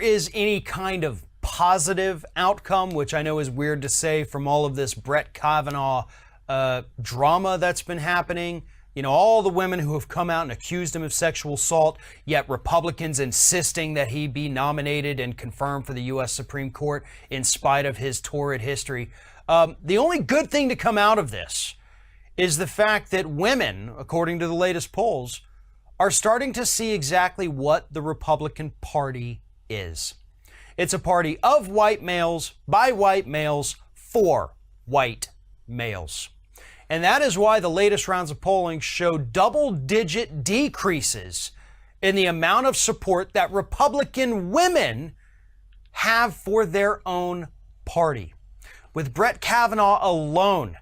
is any kind of positive outcome, which I know is weird to say from all of this Brett Kavanaugh drama that's been happening, all the women who have come out and accused him of sexual assault, yet Republicans insisting that he be nominated and confirmed for the U.S. Supreme Court in spite of his torrid history. The only good thing to come out of this is the fact that women, according to the latest polls, are starting to see exactly what the Republican Party is. It's a party of white males, by white males, for white males. And that is why the latest rounds of polling show double-digit decreases in the amount of support that Republican women have for their own party. With Brett Kavanaugh alone,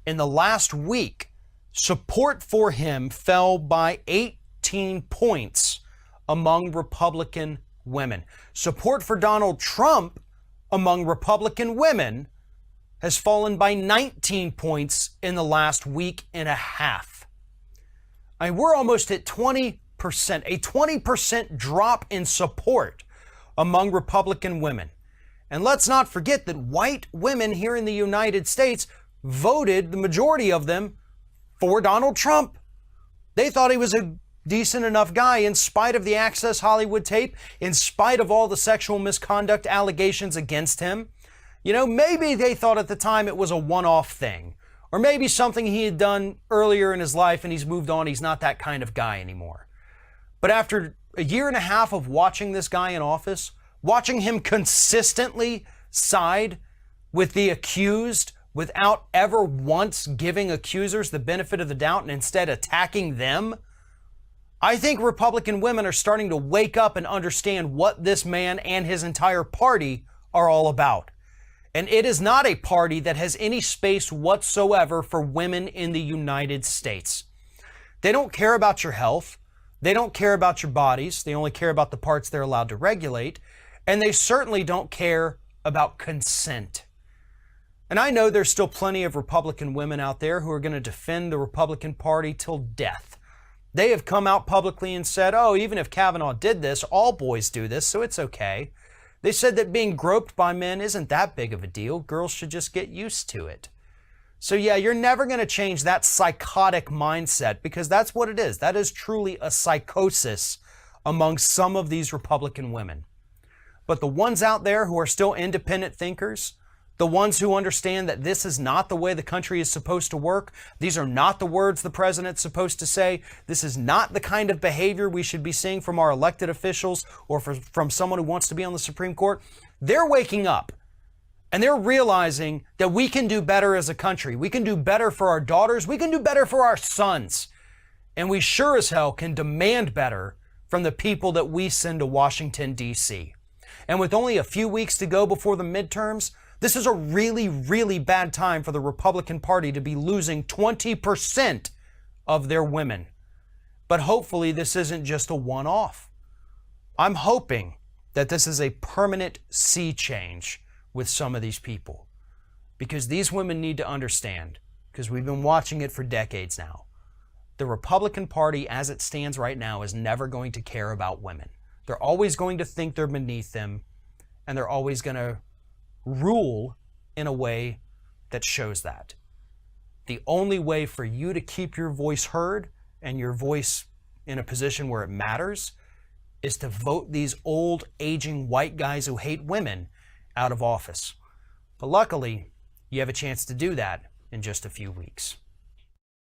in the last week, support for him fell by 18 points among Republican women. Support for Donald Trump among Republican women has fallen by 19 points in the last week and a half. I mean, we're almost at 20%, a 20% drop in support among Republican women. And let's not forget that white women here in the United States voted, the majority of them, for Donald Trump. They thought he was a decent enough guy in spite of the Access Hollywood tape, in spite of all the sexual misconduct allegations against him. Maybe they thought at the time it was a one-off thing, or maybe something he had done earlier in his life and he's moved on. He's not that kind of guy anymore. But after a year and a half of watching this guy in office, watching him consistently side with the accused without ever once giving accusers the benefit of the doubt and instead attacking them, I think Republican women are starting to wake up and understand what this man and his entire party are all about. And it is not a party that has any space whatsoever for women in the United States. They don't care about your health. They don't care about your bodies. They only care about the parts they're allowed to regulate. And they certainly don't care about consent. And I know there's still plenty of Republican women out there who are going to defend the Republican Party till death. They have come out publicly and said, oh, even if Kavanaugh did this, all boys do this, so it's okay. They said that being groped by men isn't that big of a deal. Girls should just get used to it. So yeah, you're never going to change that psychotic mindset, because that's what it is. That is truly a psychosis among some of these Republican women. But the ones out there who are still independent thinkers, the ones who understand that this is not the way the country is supposed to work, these are not the words the president's supposed to say, this is not the kind of behavior we should be seeing from our elected officials or from someone who wants to be on the Supreme Court, they're waking up and they're realizing that we can do better as a country. We can do better for our daughters. We can do better for our sons. And we sure as hell can demand better from the people that we send to Washington, D.C. And with only a few weeks to go before the midterms, this is a really, really bad time for the Republican Party to be losing 20% of their women. But hopefully this isn't just a one-off. I'm hoping that this is a permanent sea change with some of these people, because these women need to understand, because we've been watching it for decades now. The Republican Party, as it stands right now, is never going to care about women. They're always going to think they're beneath them, and they're always going to rule in a way that shows that. The only way for you to keep your voice heard and your voice in a position where it matters is to vote these old, aging white guys who hate women out of office. But luckily, you have a chance to do that in just a few weeks.